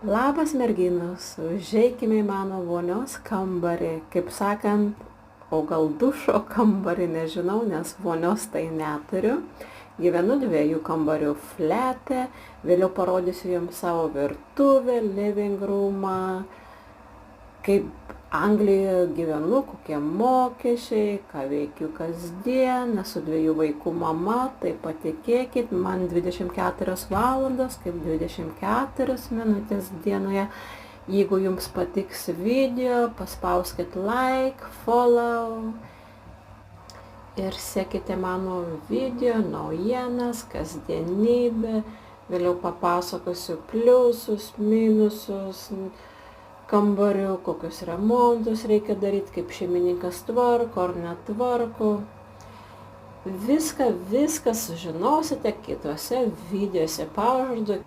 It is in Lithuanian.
Labas merginos, užeikime į mano vonios kambarį, kaip sakant, o gal dušo kambarį, nežinau, nes vonios tai neturiu. Gyvenu 2 kambarių flete, vėliau parodysiu jums savo virtuvę, living roomą, kaip Anglijoje gyvenu, kokie mokesčiai, ką veikiu kasdien, esu 2 vaikų mama, tai patikėkit, man 24 valandos, kaip 24 minutės dienoje. Jeigu jums patiks video, paspauskit like, follow ir sekite mano video, naujienas, kasdienybę, vėliau papasakosiu pliusus, minusus kambarių, kokius remontus reikia daryti, kaip šeimininkas tvarko ar netvarko. Viską sužinosite kituose videose, pažadu.